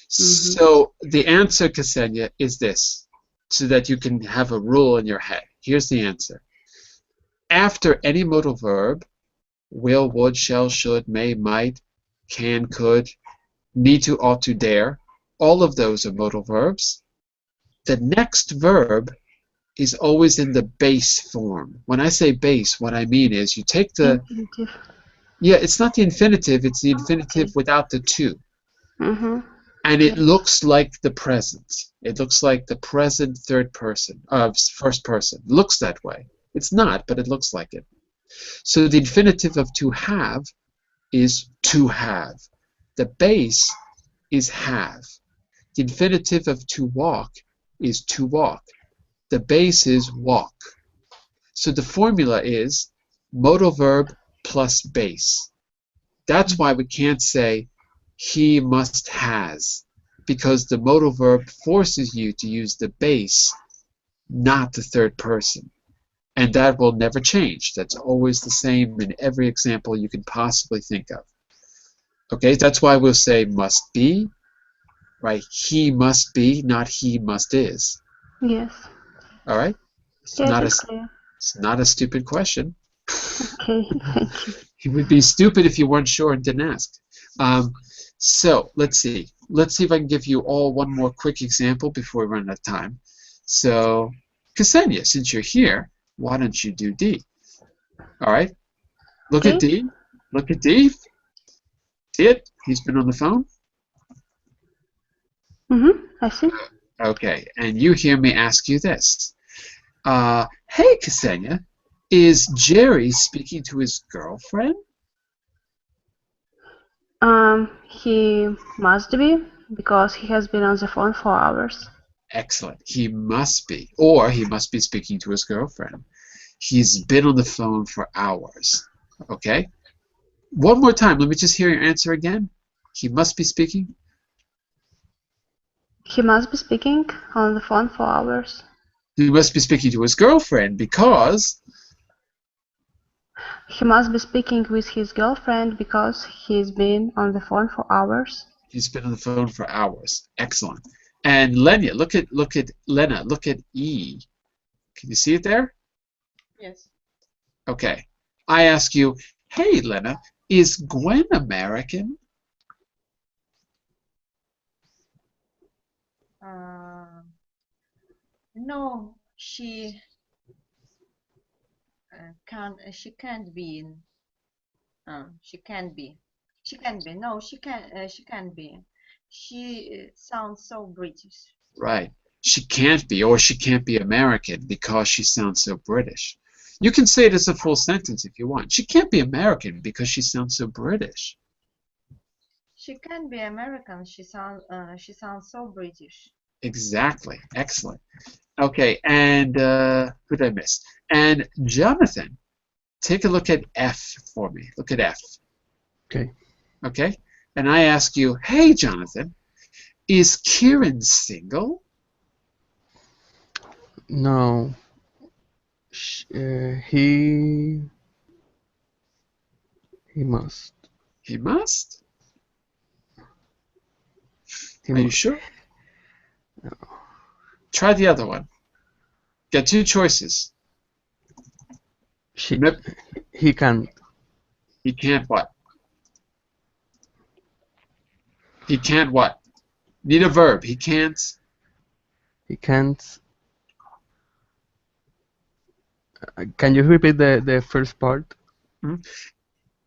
Speaker 1: So the answer, Ksenia, is this, so that you can have a rule in your head. Here's the answer. After any modal verb, will, would, shall, should, may, might, can, could, need to, ought to, dare, all of those are modal verbs. The next verb is always in the base form. When I say base, what I mean is you take the...
Speaker 2: Infinitive.
Speaker 1: Yeah, it's not the infinitive, it's the infinitive
Speaker 2: Okay.
Speaker 1: without the to. And
Speaker 2: Yes.
Speaker 1: it looks like the present. It looks like the present third person, first person. It looks that way. It's not, but it looks like it. So the infinitive of to have is to have. The base is have. The infinitive of to walk is to walk. The base is walk. So the formula is modal verb plus base. That's why we can't say he must has, because the modal verb forces you to use the base, not the third person. And that will never change. That's always the same in every example you can possibly think of. Okay, that's why we'll say must be, right? He must be, not he must is.
Speaker 2: Yes.
Speaker 1: All right?
Speaker 2: Yes, it's clear.
Speaker 1: It's not a stupid question.
Speaker 2: Okay, thank you.
Speaker 1: You would be stupid if you weren't sure and didn't ask. So let's see. Let's see if I can give you all one more quick example before we run out of time. So, Ksenia, since you're here, why don't you do D? All right. Look at D. Look at D. See it? He's been on the phone.
Speaker 2: I see.
Speaker 1: Okay. And you hear me ask you this. Hey, Ksenia, is Jerry speaking to his girlfriend?
Speaker 2: He must be, because he has been on the phone for hours.
Speaker 1: Excellent. He must be. Or he must be speaking to his girlfriend. He's been on the phone for hours. Okay? One more time. Let me just hear your answer again. He must be speaking.
Speaker 2: He must be speaking on the phone for hours.
Speaker 1: He must be speaking to his girlfriend because...
Speaker 2: He must be speaking with his girlfriend because he's been on the phone for hours.
Speaker 1: He's been on the phone for hours. Excellent. And Lena, look at Lena. Look at E. Can you see it there?
Speaker 3: Yes.
Speaker 1: Okay. I ask you, hey, Lena, is Gwen American?
Speaker 3: No, she can't. She can't be. She can be. She can be. No, she can. She can be. She sounds so British.
Speaker 1: Right. She can't be, or she can't be American because she sounds so British. You can say it as a full sentence if you want. She can't be American because she sounds so British.
Speaker 3: She can be American. She sounds so British.
Speaker 1: Exactly. Excellent. Okay, and who did I miss? And Jonathan, take a look at F for me. Look at F.
Speaker 6: Okay.
Speaker 1: Okay? And I ask you, hey, Jonathan, is Kieran single?
Speaker 6: No. He must.
Speaker 1: He must?
Speaker 6: He
Speaker 1: Are you
Speaker 6: must.
Speaker 1: sure? Try the other one. Got two choices.
Speaker 6: She,
Speaker 1: Nope.
Speaker 6: he can't.
Speaker 1: He can't what? He can't what? Need a verb. He can't.
Speaker 6: He can't. Can you repeat the first part?
Speaker 1: Hmm?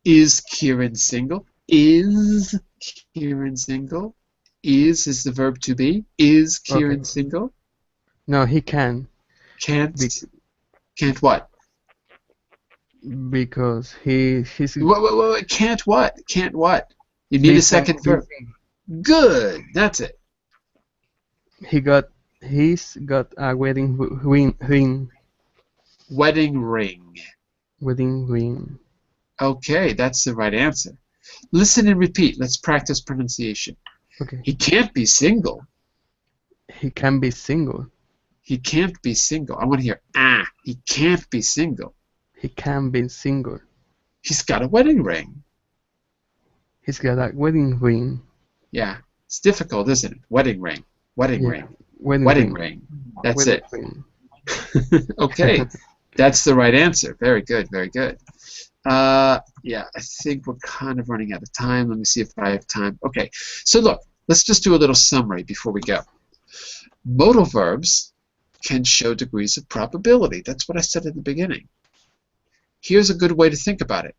Speaker 1: Is Kieran single? Is Kieran single? Is the verb to be. Is
Speaker 6: Okay.
Speaker 1: Kieran single?
Speaker 6: No, he can.
Speaker 1: Can't.
Speaker 6: Be
Speaker 1: Can't what?
Speaker 6: because he's
Speaker 1: Wait. Can't what? Can't what? You need a second verb. Good. That's it.
Speaker 6: he's got a ring.
Speaker 1: Wedding ring.
Speaker 6: Wedding ring.
Speaker 1: Okay, that's the right answer. Listen and repeat. Let's practice pronunciation.
Speaker 6: Okay.
Speaker 1: He can't be single.
Speaker 6: He can be single.
Speaker 1: He can't be single. I want to hear ah. He can't be single.
Speaker 6: He can be single.
Speaker 1: He's got a wedding ring.
Speaker 6: He's got a wedding ring.
Speaker 1: Yeah, it's difficult, isn't it? Wedding ring. Wedding
Speaker 6: Yeah.
Speaker 1: ring.
Speaker 6: Wedding
Speaker 1: Wedding
Speaker 6: ring.
Speaker 1: ring. That's
Speaker 6: Wedding
Speaker 1: it.
Speaker 6: ring.
Speaker 1: Okay, that's the right answer. Very good, very good. Yeah, I think we're kind of running out of time. Let me see if I have time. Okay, so look, let's just do a little summary before we go. Modal verbs can show degrees of probability. That's what I said at the beginning. Here's a good way to think about it.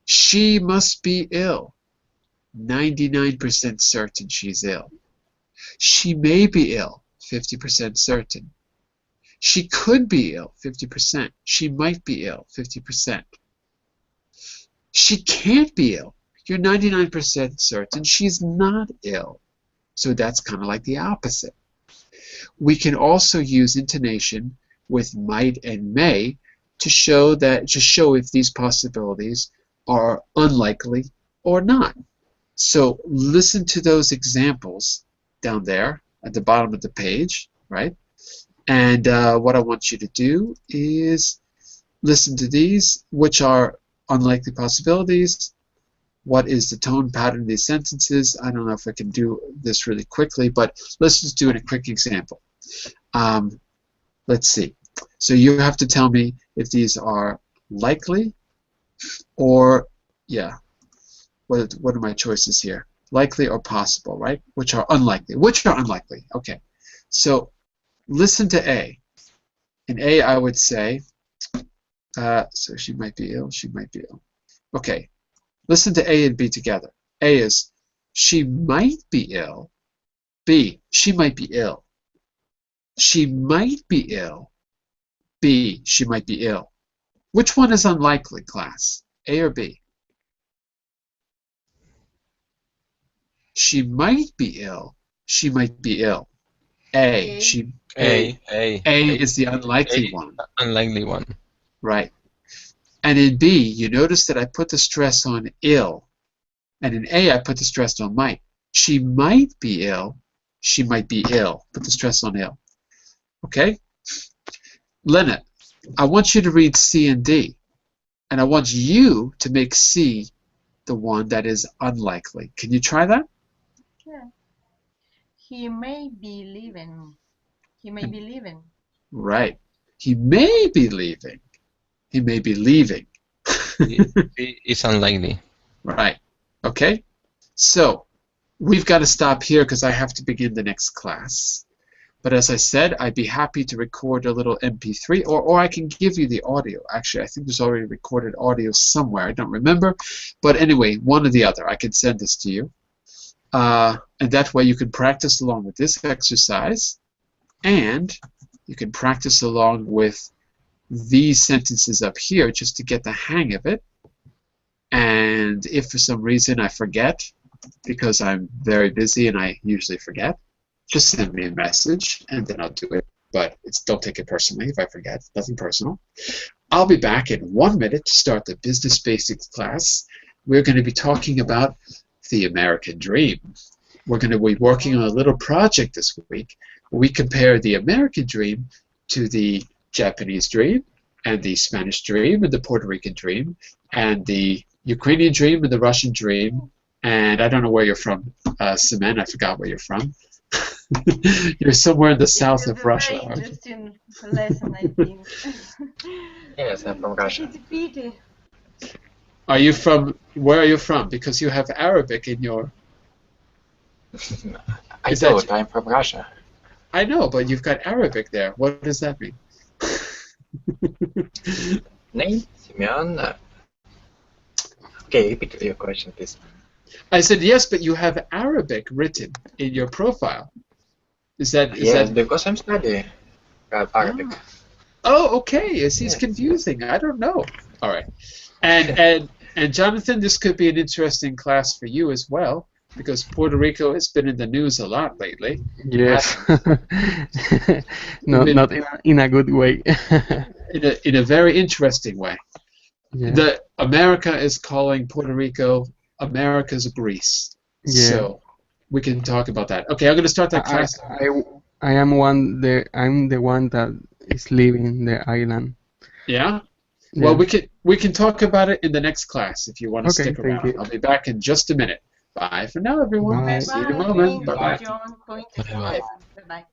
Speaker 1: She must be ill. 99% certain she's ill. She may be ill. 50% certain. She could be ill. 50%. She might be ill. 50%. She can't be ill. You're 99% certain she's not ill. So that's kind of like the opposite. We can also use intonation with might and may to show if these possibilities are unlikely or not. So listen to those examples down there at the bottom of the page, right? And what I want you to do is listen to these, which are unlikely possibilities. What is the tone pattern of these sentences? I don't know if I can do this really quickly, but let's just do it a quick example. Let's see. So you have to tell me if these are likely or, yeah, what are my choices here? Likely or possible, right? Which are unlikely. Which are unlikely? Okay. So listen to A. In A, I would say, so she might be ill, she might be ill. Okay. Listen to A and B together. A is, she might be ill. B, she might be ill. She might be ill. B, she might be ill. Which one is unlikely, class? A or B? She might be ill. She might be ill. A. A is the unlikely one.
Speaker 8: Unlikely one.
Speaker 1: Right. And in B, you notice that I put the stress on ill. And in A, I put the stress on might. She might be ill. She might be ill. Put the stress on ill. Okay? Lynette, I want you to read C and D. And I want you to make C the one that is unlikely. Can you try that?
Speaker 3: Yeah. He may be leaving. He may be leaving.
Speaker 1: Right. He may be leaving. He may be leaving.
Speaker 8: It's unlikely.
Speaker 1: Right. Okay? So, we've got to stop here because I have to begin the next class. But as I said, I'd be happy to record a little MP3, or I can give you the audio. Actually, I think there's already recorded audio somewhere. I don't remember. But anyway, one or the other. I can send this to you. And that way you can practice along with this exercise, and you can practice along with these sentences up here just to get the hang of it. And if for some reason I forget, because I'm very busy and I usually forget, just send me a message and then I'll do it. But don't take it personally if I forget. Nothing personal. I'll be back in 1 minute to start the Business Basics class. We're going to be talking about the American Dream. We're going to be working on a little project this week where we compare the American Dream to the Japanese Dream and the Spanish Dream and the Puerto Rican Dream and the Ukrainian Dream and the Russian Dream. And I don't know where you're from, Semen. I forgot where you're from. You're somewhere in the south of Russia.
Speaker 3: Very interesting lesson, I think.
Speaker 4: Yes, I'm from Russia.
Speaker 3: It's a pity.
Speaker 1: Are you from? Where are you from? Because you have Arabic in your.
Speaker 4: I
Speaker 1: Is that?
Speaker 4: thought I'm from Russia.
Speaker 1: I know, but you've got Arabic there. What does that mean?
Speaker 4: Name? Semyon? Okay, repeat your question, please.
Speaker 1: I said yes, but you have Arabic written in your profile. Is
Speaker 4: Yes,
Speaker 1: that?
Speaker 4: because I'm studying Arabic.
Speaker 1: Oh, okay. It seems
Speaker 4: Yes.
Speaker 1: confusing. I don't know. All right. And Jonathan, this could be an interesting class for you as well, because Puerto Rico has been in the news a lot lately.
Speaker 6: Yes.
Speaker 1: We've been
Speaker 6: Not in a good way.
Speaker 1: in a very interesting way.
Speaker 6: Yeah.
Speaker 1: America is calling Puerto Rico America's Greece.
Speaker 6: Yeah.
Speaker 1: So we can talk about that. Okay, I'm going to start that
Speaker 6: I
Speaker 1: class.
Speaker 6: I am I'm the one that is leaving the island.
Speaker 1: Yeah?
Speaker 6: Yeah.
Speaker 1: Well, we can talk about it in the next class if you want to
Speaker 6: Okay,
Speaker 1: stick
Speaker 6: thank
Speaker 1: around.
Speaker 6: you.
Speaker 1: I'll be back in just a minute. Bye for now, everyone.
Speaker 6: Bye.
Speaker 1: See you in a
Speaker 3: Bye.
Speaker 1: moment.
Speaker 3: Thank you,
Speaker 1: Bye-bye.
Speaker 3: John, for
Speaker 8: Bye bye.
Speaker 3: introduction. Bye-bye.